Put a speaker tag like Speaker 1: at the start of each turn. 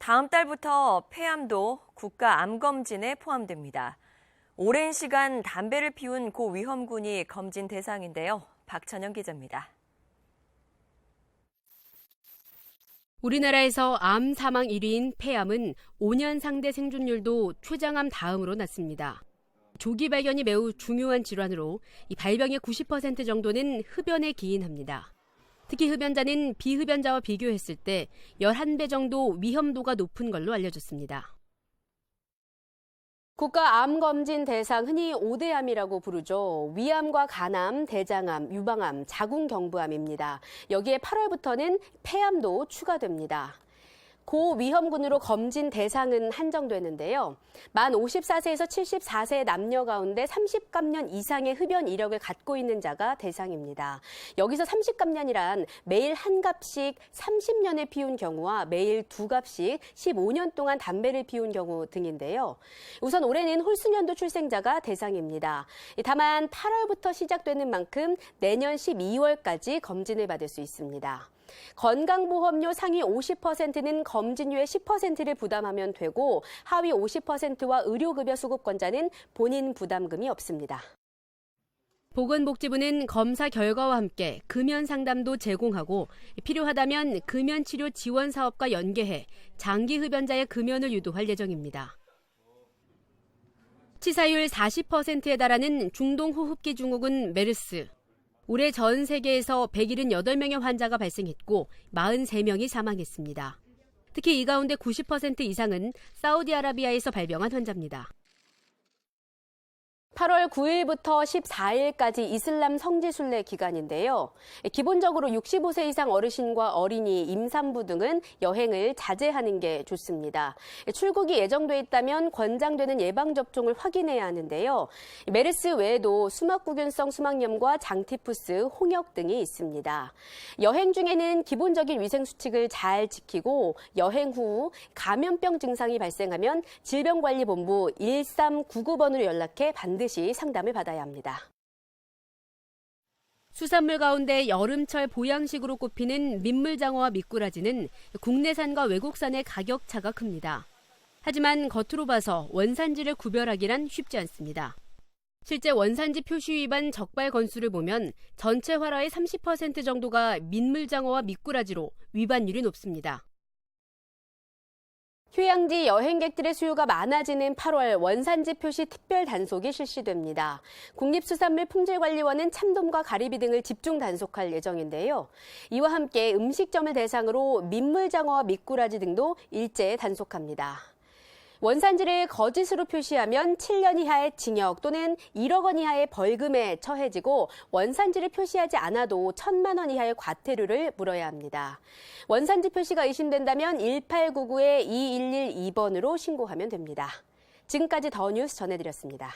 Speaker 1: 다음 달부터 폐암도 국가암검진에 포함됩니다. 오랜 시간 담배를 피운 고위험군이 검진 대상인데요. 박천영 기자입니다.
Speaker 2: 우리나라에서 암 사망 1위인 폐암은 5년 상대 생존율도 췌장암 다음으로 낮습니다. 조기 발견이 매우 중요한 질환으로 이 발병의 90% 정도는 흡연에 기인합니다. 특히 흡연자는 비흡연자와 비교했을 때 11배 정도 위험도가 높은 걸로 알려졌습니다. 국가암검진 대상 흔히 5대암이라고 부르죠. 위암과 간암, 대장암, 유방암, 자궁경부암입니다. 여기에 8월부터는 폐암도 추가됩니다. 고위험군으로 검진 대상은 한정되는데요. 만 54세에서 74세 남녀 가운데 30감년 이상의 흡연 이력을 갖고 있는 자가 대상입니다. 여기서 30감년이란 매일 한 갑씩 30년을 피운 경우와 매일 두 갑씩 15년 동안 담배를 피운 경우 등인데요. 우선 올해는 홀수년도 출생자가 대상입니다. 다만 8월부터 시작되는 만큼 내년 12월까지 검진을 받을 수 있습니다. 건강보험료 상위 50%는 검진료의 10%를 부담하면 되고 하위 50%와 의료급여 수급권자는 본인 부담금이 없습니다. 보건복지부는 검사 결과와 함께 금연 상담도 제공하고 필요하다면 금연치료 지원 사업과 연계해 장기 흡연자의 금연을 유도할 예정입니다. 치사율 40%에 달하는 중동호흡기 증후군 메르스. 올해 전 세계에서 178명의 환자가 발생했고 43명이 사망했습니다. 특히 이 가운데 90% 이상은 사우디아라비아에서 발병한 환자입니다. 8월 9일부터 14일까지 이슬람 성지순례 기간인데요. 기본적으로 65세 이상 어르신과 어린이, 임산부 등은 여행을 자제하는 게 좋습니다. 출국이 예정돼 있다면 권장되는 예방접종을 확인해야 하는데요. 메르스 외에도 수막구균성 수막염과 장티푸스, 홍역 등이 있습니다. 여행 중에는 기본적인 위생수칙을 잘 지키고 여행 후 감염병 증상이 발생하면 질병관리본부 1399번으로 연락해 반드시 상담을 받아야 합니다. 수산물 가운데 여름철 보양식으로 꼽히는 민물장어와 미꾸라지는 국내산과 외국산의 가격 차가 큽니다. 하지만 겉으로 봐서 원산지를 구별하기란 쉽지 않습니다. 실제 원산지 표시 위반 적발 건수를 보면 전체 활어의 30% 정도가 민물장어와 미꾸라지로 위반율이 높습니다. 휴양지 여행객들의 수요가 많아지는 8월 원산지 표시 특별 단속이 실시됩니다. 국립수산물품질관리원은 참돔과 가리비 등을 집중 단속할 예정인데요. 이와 함께 음식점을 대상으로 민물장어와 미꾸라지 등도 일제 단속합니다. 원산지를 거짓으로 표시하면 7년 이하의 징역 또는 1억 원 이하의 벌금에 처해지고 원산지를 표시하지 않아도 1,000만 원 이하의 과태료를 물어야 합니다. 원산지 표시가 의심된다면 1899-2112번으로 신고하면 됩니다. 지금까지 더 뉴스 전해드렸습니다.